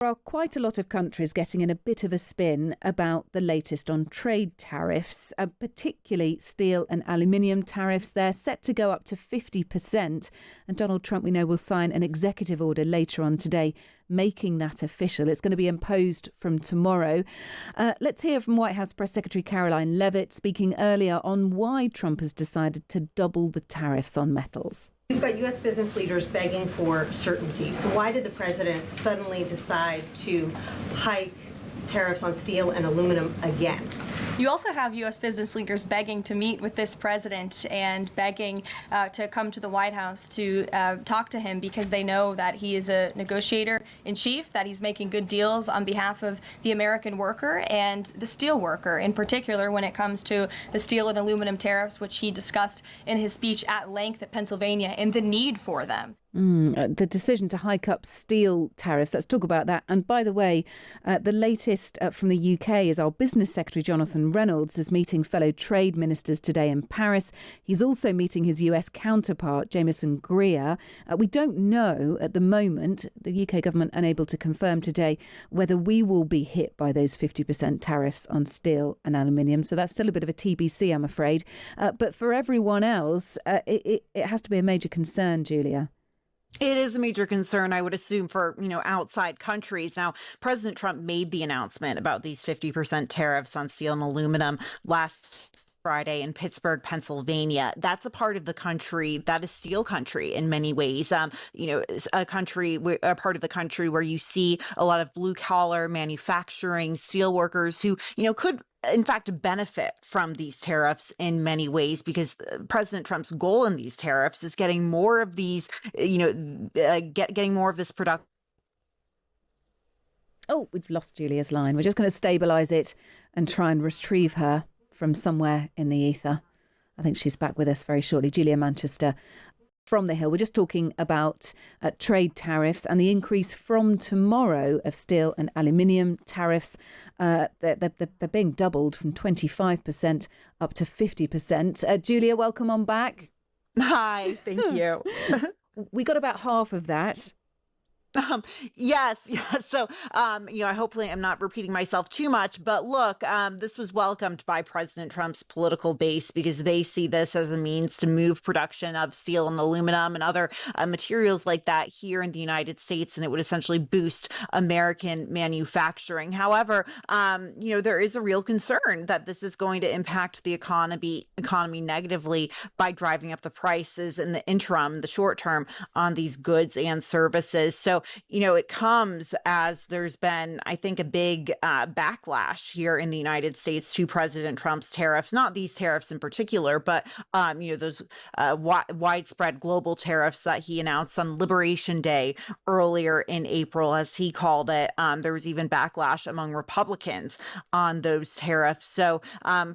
There are quite a lot of countries getting in a bit of a spin about the latest on trade tariffs, particularly steel and aluminium tariffs. They're set to go up to 50%. And Donald Trump, we know, will sign an executive order later on today making that official. It's going to be imposed from tomorrow. Let's hear from White House Press Secretary Caroline Leavitt speaking earlier on why Trump has decided to double the tariffs on metals. We've got U.S. business leaders begging for certainty. So why did the president suddenly decide to hike tariffs on steel and aluminum again? You also have U.S. business leaders begging to meet with this president and begging to come to the White House to talk to him because they know that he is a negotiator in chief, that he's making good deals on behalf of the American worker and the steel worker, in particular when it comes to the steel and aluminum tariffs, which he discussed in his speech at length at Pennsylvania, and the need for them. The decision to hike up steel tariffs. Let's talk about that. And by the way, the latest from the UK is our Business Secretary, Jonathan Reynolds, is meeting fellow trade ministers today in Paris. He's also meeting his US counterpart, Jameson Greer. We don't know at the moment, the UK government unable to confirm today, whether we will be hit by those 50% tariffs on steel and aluminium. So that's still a bit of a TBC, I'm afraid. But for everyone else, it has to be a major concern, Julia. It is a major concern, I would assume, for, outside countries. Now, President Trump made the announcement about these 50% tariffs on steel and aluminum last Friday in Pittsburgh, Pennsylvania. That's a part of the country that is steel country in many ways. A part of the country where you see a lot of blue collar manufacturing steel workers who, could in fact benefit from these tariffs in many ways, because President Trump's goal in these tariffs is getting more of these, getting more of this production. Oh, we've lost Julia's line. We're just going to stabilise it and try and retrieve her from somewhere in the ether. I think she's back with us very shortly. Juila Manchester from the Hill. We're just talking about trade tariffs and the increase from tomorrow of steel and aluminium tariffs. They're being doubled from 25% up to 50%. Julia, welcome on back. Hi, thank you. We got about half of that. Yes. So, hopefully I'm not repeating myself too much, but look, this was welcomed by President Trump's political base because they see this as a means to move production of steel and aluminum and other materials like that here in the United States, and it would essentially boost American manufacturing. However, there is a real concern that this is going to impact the economy negatively by driving up the prices in the interim, the short term, on these goods and services. So, it comes as there's been, I think, a big backlash here in the United States to President Trump's tariffs, not these tariffs in particular, but, those widespread global tariffs that he announced on Liberation Day earlier in April, as he called it. There was even backlash among Republicans on those tariffs. So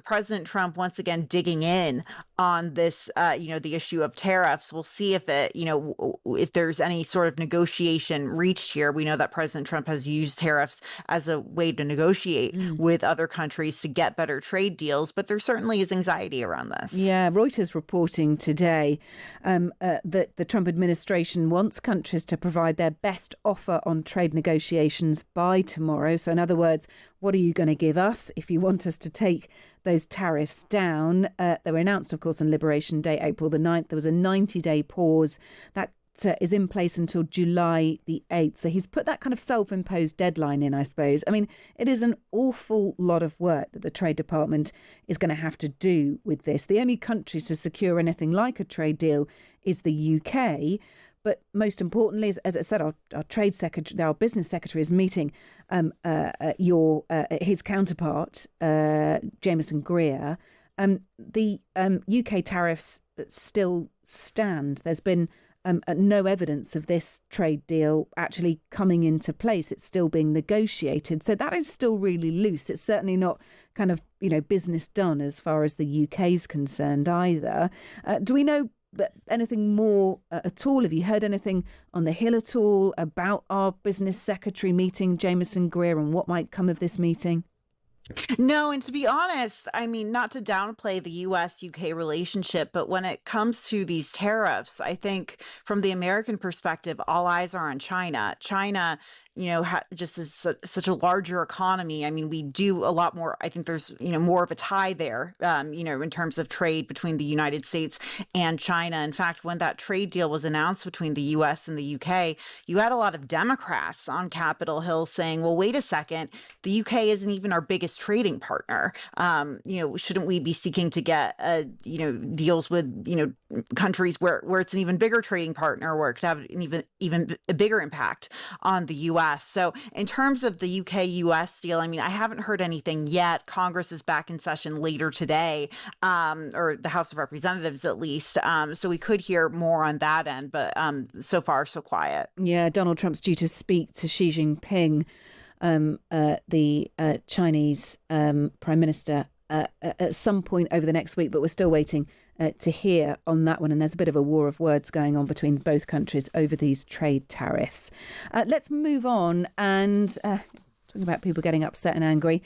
President Trump, once again, digging in on this, the issue of tariffs. We'll see if if there's any sort of negotiation reached here. We know that President Trump has used tariffs as a way to negotiate with other countries to get better trade deals, but there certainly is anxiety around this. Yeah, Reuters reporting today that the Trump administration wants countries to provide their best offer on trade negotiations by tomorrow. So in other words, what are you going to give us if you want us to take those tariffs down? They were announced, of course, on Liberation Day, April the 9th. There was a 90-day pause that is in place until July the 8th. So he's put that kind of self-imposed deadline in, I suppose. I mean, it is an awful lot of work that the Trade Department is going to have to do with this. The only country to secure anything like a trade deal is the UK. But most importantly, as I said, our trade secretary, our business secretary is meeting his counterpart, Jameson Greer. The UK tariffs still stand. There's been no evidence of this trade deal actually coming into place. It's still being negotiated. So that is still really loose. It's certainly not kind of, business done as far as the UK is concerned either. Do we know anything more at all? Have you heard anything on the Hill at all about our business secretary meeting Jameson Greer and what might come of this meeting? No, and to be honest, I mean, not to downplay the US-UK relationship, but when it comes to these tariffs, I think from the American perspective, all eyes are on China. China just as such a larger economy. I mean, we do a lot more. I think there's, more of a tie there, in terms of trade between the United States and China. In fact, when that trade deal was announced between the U.S. and the U.K., you had a lot of Democrats on Capitol Hill saying, well, wait a second, the U.K. isn't even our biggest trading partner. Shouldn't we be seeking to get, deals with, countries where it's an even bigger trading partner, where it could have an even a bigger impact on the U.S. So in terms of the UK-US deal, I mean, I haven't heard anything yet. Congress is back in session later today, or the House of Representatives at least. So we could hear more on that end, but so far so quiet. Yeah, Donald Trump's due to speak to Xi Jinping, the Chinese Prime Minister, at some point over the next week, but we're still waiting to hear on that one. And there's a bit of a war of words going on between both countries over these trade tariffs. Let's move on and talking about people getting upset and angry.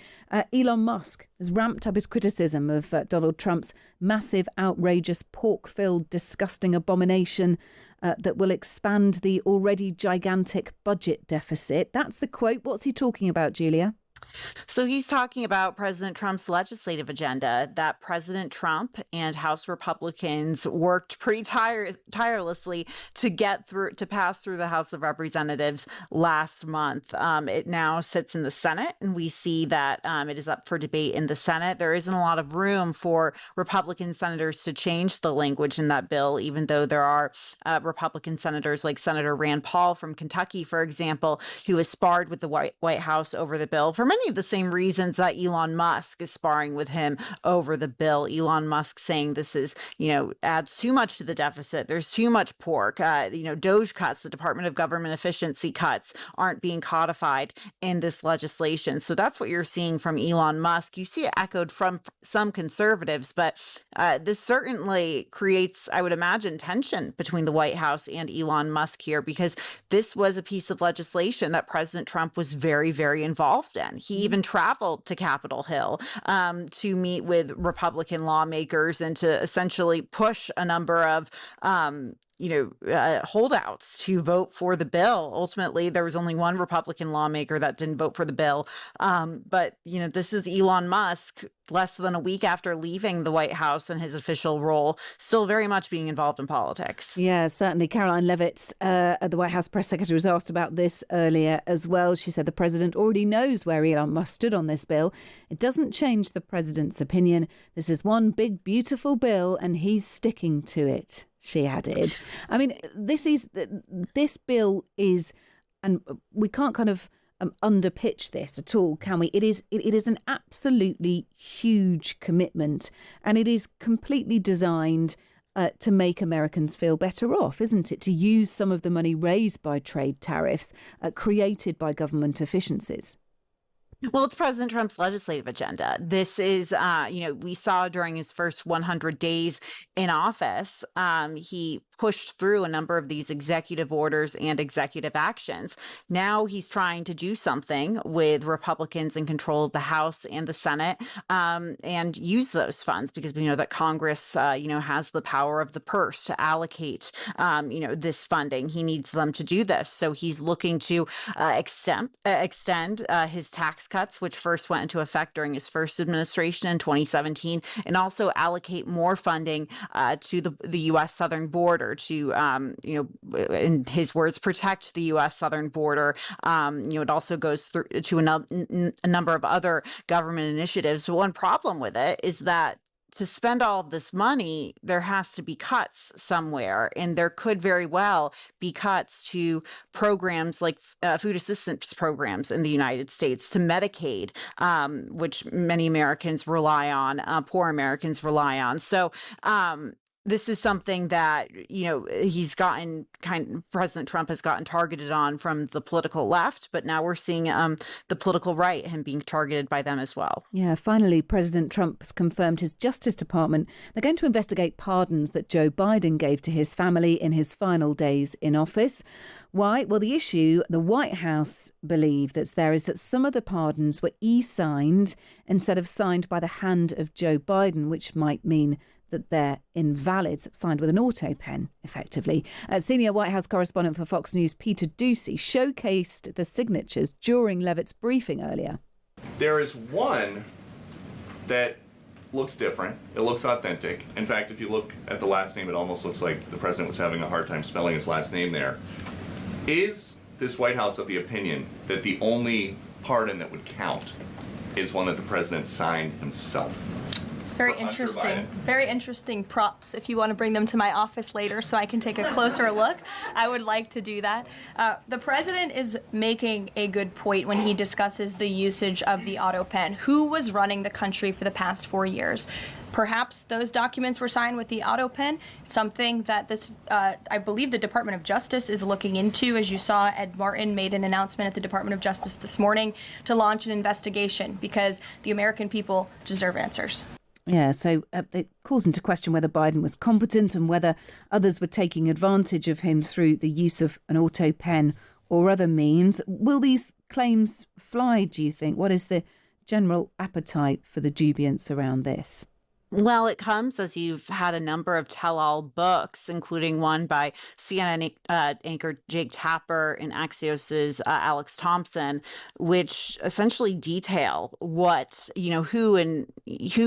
Elon Musk has ramped up his criticism of Donald Trump's massive, outrageous, pork-filled, disgusting abomination that will expand the already gigantic budget deficit. That's the quote. What's he talking about, Julia? So he's talking about President Trump's legislative agenda that President Trump and House Republicans worked pretty tirelessly to pass through the House of Representatives last month. It now sits in the Senate, and we see that it is up for debate in the Senate. There isn't a lot of room for Republican senators to change the language in that bill, even though there are Republican senators like Senator Rand Paul from Kentucky, for example, who has sparred with the White House over the bill for many of the same reasons that Elon Musk is sparring with him over the bill. Elon Musk saying this is, adds too much to the deficit. There's too much pork. DOGE cuts, the Department of Government Efficiency cuts, aren't being codified in this legislation. So that's what you're seeing from Elon Musk. You see it echoed from some conservatives, but this certainly creates, I would imagine, tension between the White House and Elon Musk here, because this was a piece of legislation that President Trump was very, very involved in. He even traveled to Capitol Hill to meet with Republican lawmakers and to essentially push a number of holdouts to vote for the bill. Ultimately, there was only one Republican lawmaker that didn't vote for the bill. But this is Elon Musk, less than a week after leaving the White House and his official role, still very much being involved in politics. Yeah, certainly. Caroline Leavitt, the White House press secretary, was asked about this earlier as well. She said the president already knows where Elon Musk stood on this bill. It doesn't change the president's opinion. This is one big, beautiful bill, and he's sticking to it, she added. I mean, this bill is, and we can't kind of underpitch this at all, can we? It is an absolutely huge commitment, and it is completely designed to make Americans feel better off, isn't it? To use some of the money raised by trade tariffs created by government efficiencies. Well, it's President Trump's legislative agenda. This is, we saw during his first 100 days in office, he pushed through a number of these executive orders and executive actions. Now he's trying to do something with Republicans in control of the House and the Senate, and use those funds, because we know that Congress, has the power of the purse to allocate, this funding. He needs them to do this. So he's looking to extend his tax cuts, which first went into effect during his first administration in 2017, and also allocate more funding to the U.S. southern border to, in his words, protect the U.S. southern border. It also goes through to a number of other government initiatives. But one problem with it is that to spend all of this money, there has to be cuts somewhere, and there could very well be cuts to programs like food assistance programs in the United States, to Medicaid, which many Americans rely on, poor Americans rely on. So this is something that, President Trump has gotten targeted on from the political left, but now we're seeing the political right, him being targeted by them as well. Yeah, finally, President Trump's confirmed his Justice Department. They're going to investigate pardons that Joe Biden gave to his family in his final days in office. Why? Well, the issue the White House believe that's there is that some of the pardons were e-signed instead of signed by the hand of Joe Biden, which might mean that they're invalid, signed with an auto pen, effectively. Senior White House correspondent for Fox News, Peter Doocy, showcased the signatures during Levitt's briefing earlier. There is one that looks different. It looks authentic. In fact, if you look at the last name, it almost looks like the president was having a hard time spelling his last name there. Is this White House of the opinion that the only pardon that would count is one that the president signed himself? It's very interesting. Very interesting props. If you want to bring them to my office later so I can take a closer look, I would like to do that. The president is making a good point when he discusses the usage of the auto pen. Who was running the country for the past 4 years? Perhaps those documents were signed with the auto pen, something that this, I believe the Department of Justice is looking into. As you saw, Ed Martin made an announcement at the Department of Justice this morning to launch an investigation because the American people deserve answers. Yeah, so it calls into question whether Biden was competent and whether others were taking advantage of him through the use of an auto pen or other means. Will these claims fly, do you think? What is the general appetite for the dubiance around this? Well, it comes as you've had a number of tell-all books, including one by CNN anchor Jake Tapper and Axios's Alex Thompson, which essentially detail what, who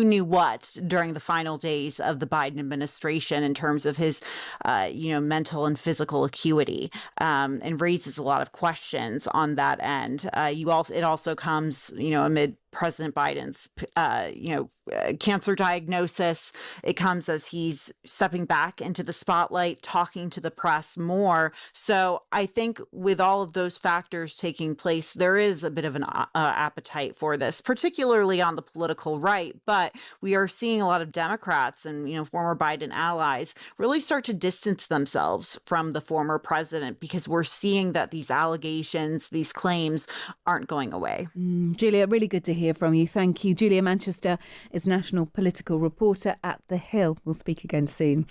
knew what during the final days of the Biden administration in terms of his, mental and physical acuity, and raises a lot of questions on that end. It also comes, amid President Biden's, cancer diagnosis. It comes as he's stepping back into the spotlight, talking to the press more. So I think with all of those factors taking place, there is a bit of an appetite for this, particularly on the political right. But we are seeing a lot of Democrats and, former Biden allies really start to distance themselves from the former president because we're seeing that these allegations, these claims aren't going away. Julia, really good to hear from you. Thank you. Juila Manchester is national political reporter at The Hill. We'll speak again soon.